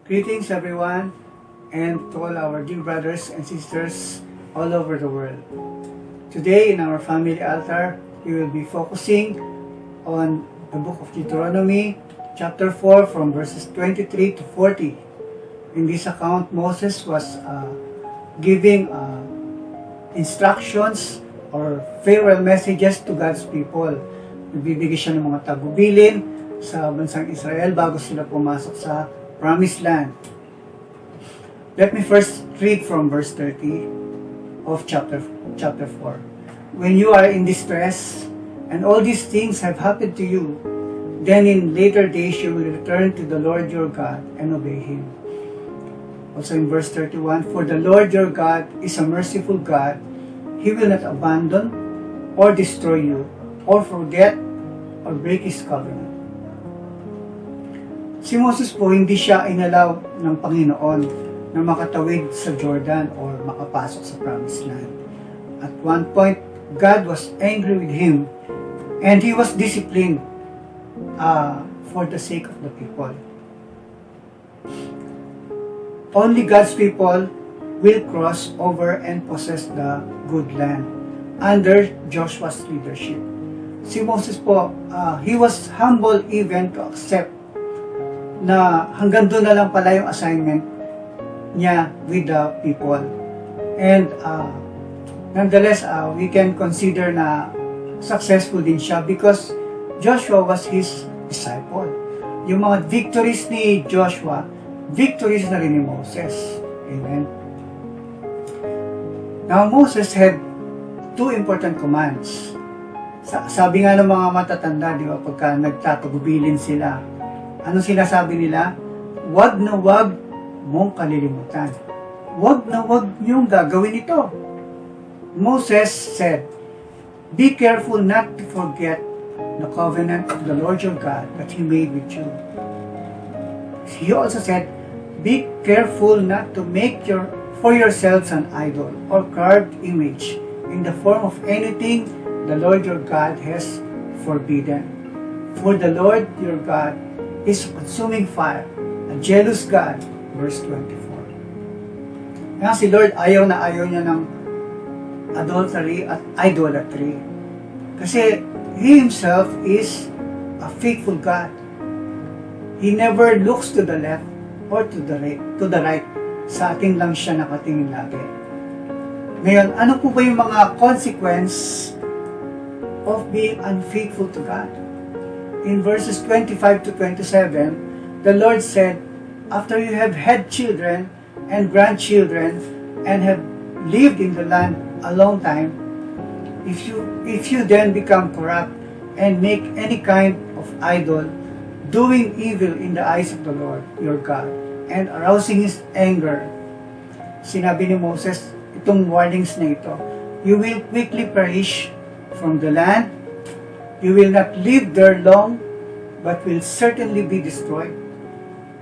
Greetings everyone, and to all our dear brothers and sisters all over the world. Today in our family altar, we will be focusing on the book of Deuteronomy, chapter 4 from verses 23 to 40. In this account, Moses was giving instructions or farewell messages to God's people. Nagbibigay siya ng mga tagubilin sa bansang Israel bago sila pumasok sa Promised Land. Let me first read from verse 30 of chapter 4. When you are in distress, and all these things have happened to you, then in later days you will return to the Lord your God and obey Him. Also in verse 31, for the Lord your God is a merciful God. He will not abandon or destroy you, or forget or break His covenant. Si Moses po, hindi siya inalaw ng Panginoon na makatawid sa Jordan or makapasok sa Promised Land. At one point, God was angry with him and he was disciplined for the sake of the people. Only God's people will cross over and possess the good land under Joshua's leadership. Si Moses po, he was humble even to accept na hanggang doon na lang pala yung assignment niya with the people. And nonetheless, we can consider na successful din siya because Joshua was his disciple. Yung mga victories ni Joshua, victories na rin ni Moses. Amen. Now, Moses had two important commands. Sabi nga ng mga matatanda, di ba, pagka nagtatagubilin sila, ano sinasabi nila? Wag na wag mong kalilimutan. Wag na wag niyong gagawin ito. Moses said, be careful not to forget the covenant of the Lord your God that He made with you. He also said, be careful not to make for yourselves an idol or carved image in the form of anything the Lord your God has forbidden. For the Lord your God is a consuming fire, a jealous God. Verse 24. Nga si Lord ayaw niya ng adultery at idolatry. Kasi He Himself is a faithful God. He never looks to the left or to the right. Sa atin lang siya nakatingin lagi. Ngayon, ano po ba yung mga consequence of being unfaithful to God? In verses 25 to 27, the Lord said, after you have had children and grandchildren and have lived in the land a long time, if you then become corrupt and make any kind of idol, doing evil in the eyes of the Lord your God, and arousing His anger, sinabi ni Moses, itong warnings na ito, you will quickly perish from the land. You will not live there long, but will certainly be destroyed.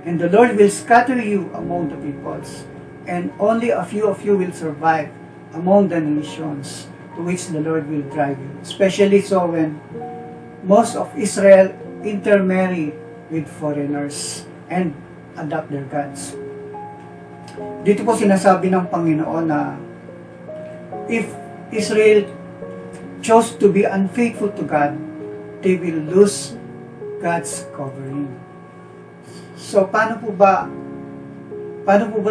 And the Lord will scatter you among the peoples, and only a few of you will survive among the nations to which the Lord will drive you. Especially so when most of Israel intermarry with foreigners and adopt their gods. Dito po sinasabi ng Panginoon na if Israel chose to be unfaithful to God, they will lose God's covering. So, paano po ba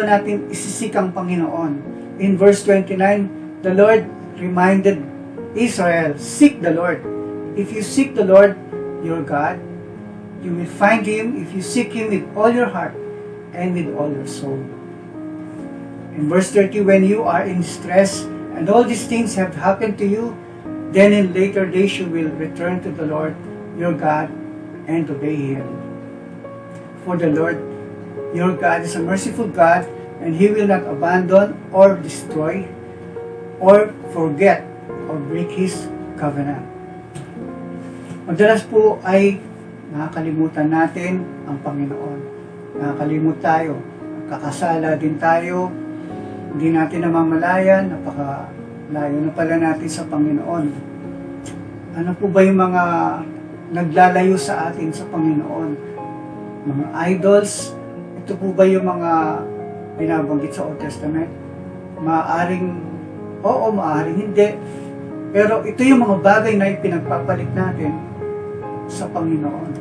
natin isisik ang Panginoon? In verse 29, the Lord reminded Israel, seek the Lord. If you seek the Lord, your God, you will find Him if you seek Him with all your heart and with all your soul. In verse 30, when you are in distress and all these things have happened to you, then in later days you will return to the Lord your God and obey Him. For the Lord your God is a merciful God, and He will not abandon or destroy or forget or break His covenant. Madalas po ay nakakalimutan natin ang Panginoon. Nakakalimut tayo. Kakasala din tayo. Hindi natin namamalayan. Napakalayo na pala natin sa Panginoon. Ano po ba yung mga naglalayo sa atin sa Panginoon? Mga idols. ito po ba yung mga binabanggit sa Old Testament? Maaring oo, maaring hindi. Pero ito yung mga bagay na ipinagpapalit natin sa Panginoon.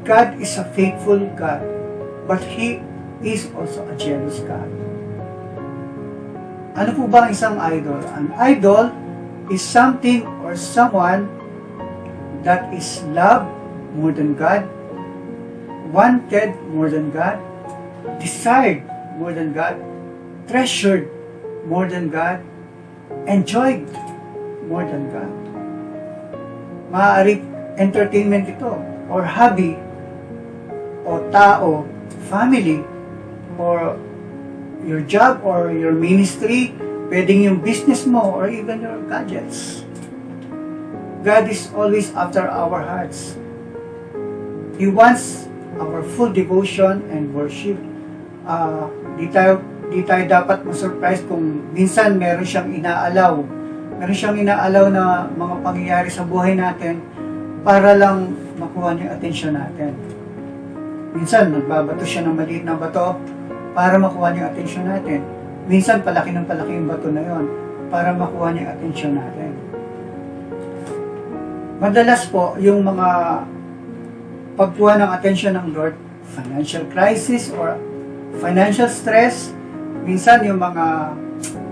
God is a faithful God, but He is also a jealous God. Ano po ba ang isang idol? An idol is something or someone that is loved more than God, wanted more than God, desired more than God, treasured more than God, enjoyed more than God. Maaari entertainment ito, or hobby, o tao, family, or your job, or your ministry, pwedeng yung business mo, or even your gadgets. God is always after our hearts. He wants our full devotion and worship. Di tayo dapat ma-surprise kung minsan meron siyang inaalaw. Meron siyang inaalaw na mga pangyayari sa buhay natin para lang makuha niya yung atensyon natin. Minsan, nagbabato siya ng maliit na bato para makuha niya yung atensyon natin. Minsan, palaki ng palaki yung bato na yon para makuha niya yung atensyon natin. Madalas po, yung mga pagkuha ng atensyon ng Lord, financial crisis or financial stress, minsan yung mga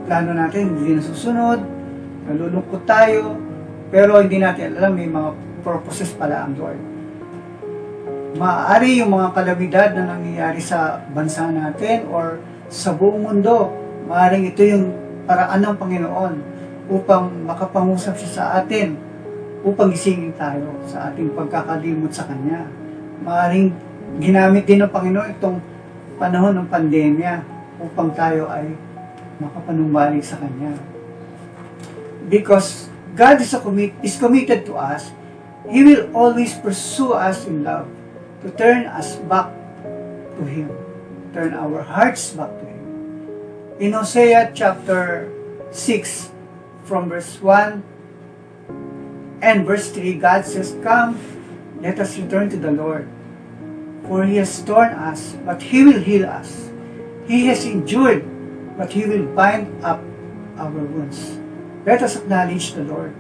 plano natin hindi nasusunod, nalulungkot tayo, pero hindi natin alam may mga purposes pala ang Lord. Maaari yung mga kalamidad na nangyayari sa bansa natin or sa buong mundo, maaaring ito yung paraan ng Panginoon upang makapangusap siya sa atin, upang gisingin tayo sa ating pagkakalimot sa Kanya. Maaaring ginamit din ng Panginoon itong panahon ng pandemya upang tayo ay makapanumbalik sa Kanya. Because God is committed to us, He will always pursue us in love to turn us back to Him, turn our hearts back to Him. In Hosea chapter 6, from verse 1 and verse 3, God says, "Come, let us return to the Lord, for He has torn us, but He will heal us. He has endured, but He will bind up our wounds." Let us acknowledge the Lord.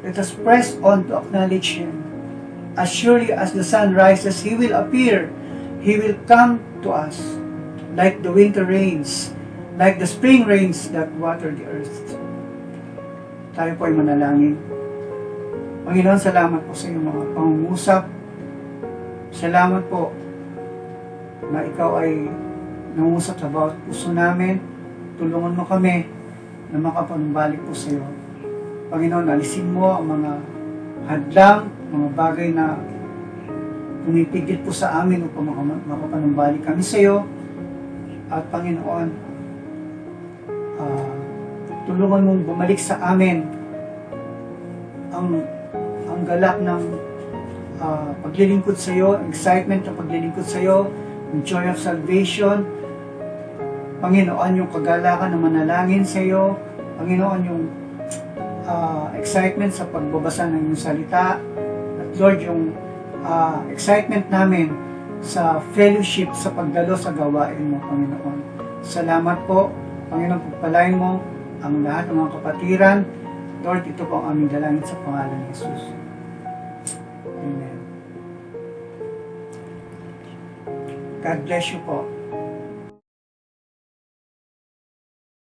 Let us press on to acknowledge Him. As surely as the sun rises, He will appear. He will come to us like the winter rains, like the spring rains that water the earth. Tayo po ay manalangin. Panginoon, salamat po sa iyong mga pangungusap. Salamat po na Ikaw ay nangusap sa bawat puso namin. Tulungan mo kami na makapanumbalik po sa iyo. Panginoon, alisin mo ang mga hadlang, mga bagay na pumipigil po sa amin upang makapanumbalik kami sa iyo. At Panginoon, tulungan mong bumalik sa amin ang galak ng paglilingkod sa iyo, excitement ng paglilingkod sa iyo, yung joy of salvation. Panginoon, yung kagalakan na manalangin sa iyo. Panginoon, yung excitement sa pagbabasa ng iyong salita. At Lord, yung excitement namin sa fellowship, sa pagdalo sa gawain mo, Panginoon. Salamat po, Panginoon, pagpalain mo ang lahat ng mga kapatiran. Lord, ito po ang aming dalangin sa pangalan ni Jesus. Amen. God bless you po.